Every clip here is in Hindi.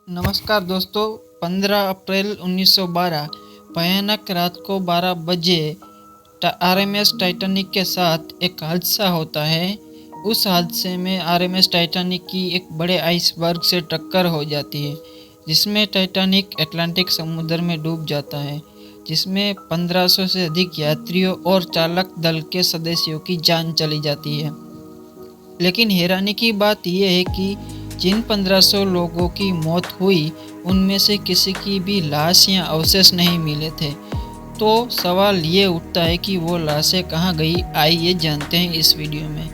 नमस्कार दोस्तों, 15 अप्रैल 1912 भयानक रात को 12 बजे आरएमएस टाइटैनिक के साथ एक हादसा होता है। उस हादसे में आरएमएस टाइटैनिक की एक बड़े आइसबर्ग से टक्कर हो जाती है, जिसमें टाइटैनिक अटलांटिक समुद्र में डूब जाता है, जिसमें 1500 से अधिक यात्रियों और चालक दल के सदस्यों की जान चली जाती है। लेकिन हैरानी की बात यह है कि जिन 1500 लोगों की मौत हुई, उनमें से किसी की भी लाश या अवशेष नहीं मिले थे। तो सवाल ये उठता है कि वो लाशें कहाँ गई। आइए जानते हैं इस वीडियो में।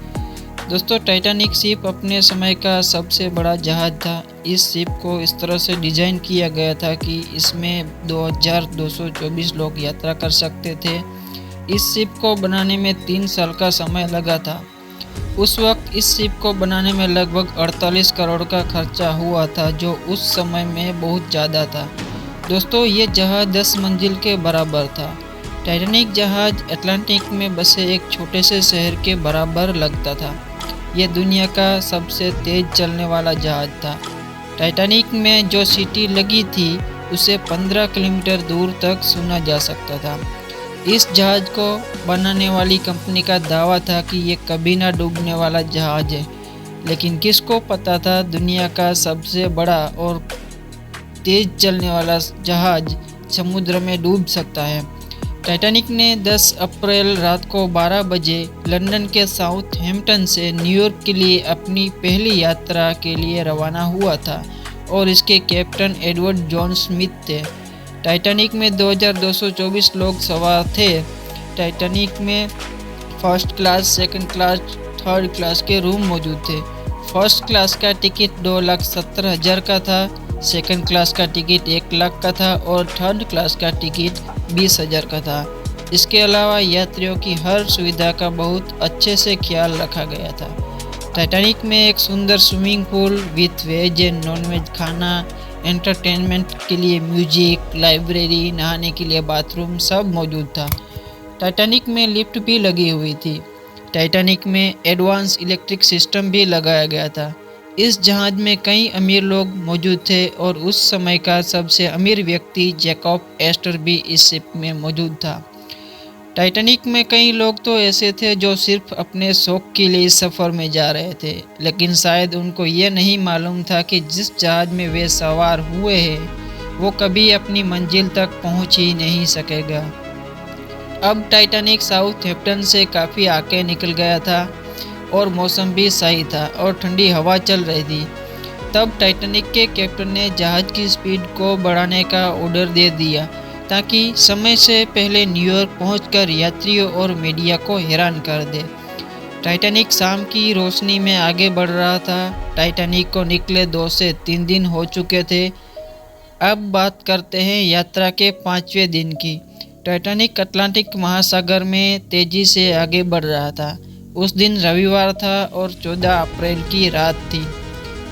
दोस्तों, टाइटैनिक शिप अपने समय का सबसे बड़ा जहाज था। इस शिप को इस तरह से डिज़ाइन किया गया था कि इसमें 2224 लोग यात्रा कर सकते थे। इस शिप को बनाने में 3 साल का समय लगा था। उस वक्त इस शिप को बनाने में लगभग 48 करोड़ का खर्चा हुआ था, जो उस समय में बहुत ज़्यादा था। दोस्तों, ये जहाज़ 10 मंजिल के बराबर था। टाइटैनिक जहाज़ अटलांटिक में बसे एक छोटे से शहर के बराबर लगता था। यह दुनिया का सबसे तेज़ चलने वाला जहाज़ था। टाइटैनिक में जो सीटी लगी थी, उसे 15 किलोमीटर दूर तक सुना जा सकता था। इस जहाज़ को बनाने वाली कंपनी का दावा था कि ये कभी ना डूबने वाला जहाज़ है। लेकिन किसको पता था दुनिया का सबसे बड़ा और तेज़ चलने वाला जहाज़ समुद्र में डूब सकता है। टाइटैनिक ने 10 अप्रैल रात को 12 बजे लंदन के साउथहैम्पटन से न्यूयॉर्क के लिए अपनी पहली यात्रा के लिए रवाना हुआ था और इसके कैप्टन एडवर्ड जॉन स्मिथ थे। टाइटैनिक में 2224 लोग सवार थे। टाइटैनिक में first class, second class, third class के रूम मौजूद थे। फर्स्ट क्लास का टिकट 2,70,000 का था, सेकंड क्लास का टिकट 1 लाख का था और थर्ड क्लास का टिकट 20,000 का था। इसके अलावा यात्रियों की हर सुविधा का बहुत अच्छे से ख्याल रखा गया था। टाइटैनिक में एक सुंदर swimming pool with veg and non veg खाना, एंटरटेनमेंट के लिए म्यूजिक, लाइब्रेरी, नहाने के लिए बाथरूम सब मौजूद था। टाइटैनिक में लिफ्ट भी लगी हुई थी। टाइटैनिक में एडवांस इलेक्ट्रिक सिस्टम भी लगाया गया था। इस जहाज़ में कई अमीर लोग मौजूद थे और उस समय का सबसे अमीर व्यक्ति जैकब एस्टर भी इस शिप में मौजूद था। टाइटैनिक में कई लोग तो ऐसे थे जो सिर्फ अपने शौक के लिए इस सफ़र में जा रहे थे, लेकिन शायद उनको ये नहीं मालूम था कि जिस जहाज़ में वे सवार हुए हैं, वो कभी अपनी मंजिल तक पहुंच ही नहीं सकेगा। अब टाइटैनिक साउथहैम्पटन से काफ़ी आगे निकल गया था और मौसम भी सही था और ठंडी हवा चल रही थी। तब टाइटैनिक के कैप्टन ने जहाज़ की स्पीड को बढ़ाने का ऑर्डर दे दिया, ताकि समय से पहले न्यूयॉर्क पहुंचकर यात्रियों और मीडिया को हैरान कर दे। टाइटैनिक शाम की रोशनी में आगे बढ़ रहा था। टाइटैनिक को निकले 2 से 3 दिन हो चुके थे। अब बात करते हैं यात्रा के 5वें दिन की। टाइटैनिक अटलांटिक महासागर में तेजी से आगे बढ़ रहा था। उस दिन रविवार था और 14 अप्रैल की रात थी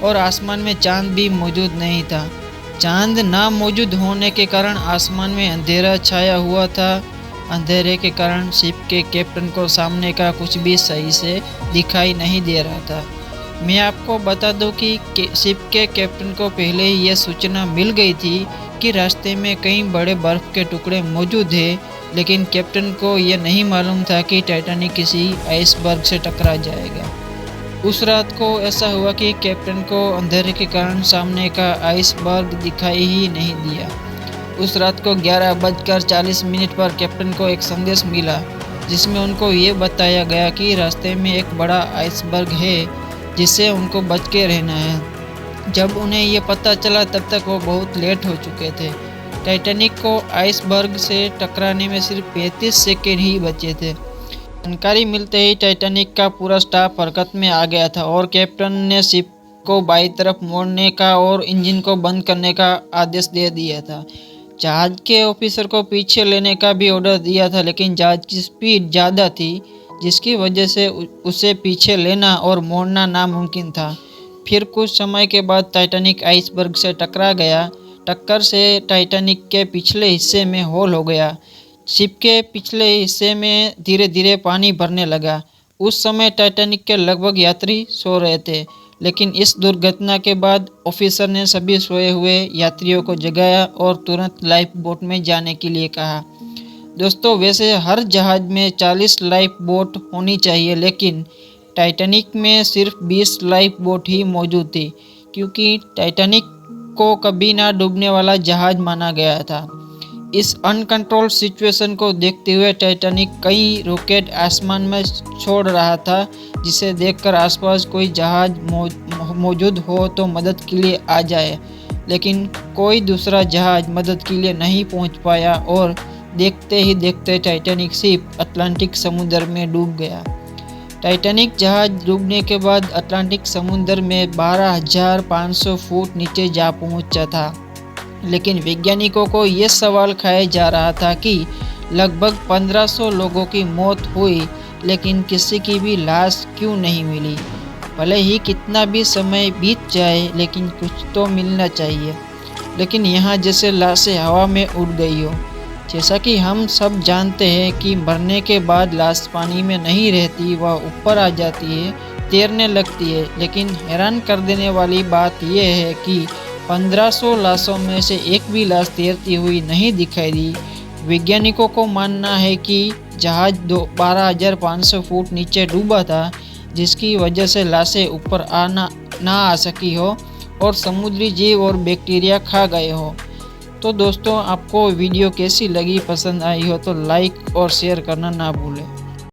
और आसमान में चांद भी मौजूद नहीं था। चांद ना मौजूद होने के कारण आसमान में अंधेरा छाया हुआ था। अंधेरे के कारण शिप के कैप्टन को सामने का कुछ भी सही से दिखाई नहीं दे रहा था। मैं आपको बता दूं कि शिप के कैप्टन को पहले ही यह सूचना मिल गई थी कि रास्ते में कई बड़े बर्फ़ के टुकड़े मौजूद हैं, लेकिन कैप्टन को यह नहीं मालूम था कि टाइटैनिक किसी आइसबर्ग से टकरा जाएगा। उस रात को ऐसा हुआ कि कैप्टन को अंधेरे के कारण सामने का आइसबर्ग दिखाई ही नहीं दिया। उस रात को 11:40 पर कैप्टन को एक संदेश मिला, जिसमें उनको ये बताया गया कि रास्ते में एक बड़ा आइसबर्ग है, जिससे उनको बच के रहना है। जब उन्हें ये पता चला, तब तक वो बहुत लेट हो चुके थे। टाइटैनिक को आइसबर्ग से टकराने में सिर्फ 35 सेकेंड ही बचे थे। जानकारी मिलते ही टाइटैनिक का पूरा स्टाफ हरकत में आ गया था और कैप्टन ने शिप को बाईं तरफ मोड़ने का और इंजन को बंद करने का आदेश दे दिया था। जहाज के ऑफिसर को पीछे लेने का भी ऑर्डर दिया था, लेकिन जहाज की स्पीड ज़्यादा थी, जिसकी वजह से उसे पीछे लेना और मोड़ना नामुमकिन था। फिर कुछ समय के बाद टाइटैनिक आइसबर्ग से टकरा गया। टक्कर से टाइटैनिक के पिछले हिस्से में होल हो गया। शिप के पिछले हिस्से में धीरे धीरे पानी भरने लगा। उस समय टाइटैनिक के लगभग यात्री सो रहे थे, लेकिन इस दुर्घटना के बाद ऑफिसर ने सभी सोए हुए यात्रियों को जगाया और तुरंत लाइफ बोट में जाने के लिए कहा। दोस्तों, वैसे हर जहाज में 40 लाइफ बोट होनी चाहिए, लेकिन टाइटैनिक में सिर्फ 20 लाइफ बोट ही मौजूद थी, क्योंकि टाइटैनिक को कभी ना डूबने वाला जहाज माना गया था। इस अनकंट्रोल सिचुएशन को देखते हुए टाइटैनिक कई रॉकेट आसमान में छोड़ रहा था, जिसे देखकर आसपास कोई जहाज मौजूद हो तो मदद के लिए आ जाए, लेकिन कोई दूसरा जहाज मदद के लिए नहीं पहुंच पाया और देखते ही देखते टाइटैनिक शिप अटलांटिक समुद्र में डूब गया। टाइटैनिक जहाज डूबने के बाद अटलांटिक समुद्र में 12,500 फुट नीचे जा पहुंचा था, लेकिन वैज्ञानिकों को ये सवाल खाया जा रहा था कि लगभग 1500 लोगों की मौत हुई, लेकिन किसी की भी लाश क्यों नहीं मिली। भले ही कितना भी समय बीत जाए, लेकिन कुछ तो मिलना चाहिए। लेकिन यहाँ जैसे लाशें हवा में उड़ गई हो। जैसा कि हम सब जानते हैं कि मरने के बाद लाश पानी में नहीं रहती, वह ऊपर आ जाती है, तैरने लगती है। लेकिन हैरान कर देने वाली बात यह है कि 1500 लाशों में से एक भी लाश तैरती हुई नहीं दिखाई दी। वैज्ञानिकों को मानना है कि जहाज 12,500 फुट नीचे डूबा था, जिसकी वजह से लाशें ऊपर ना आ सकी हो और समुद्री जीव और बैक्टीरिया खा गए हो। तो दोस्तों, आपको वीडियो कैसी लगी, पसंद आई हो तो लाइक और शेयर करना ना भूलें।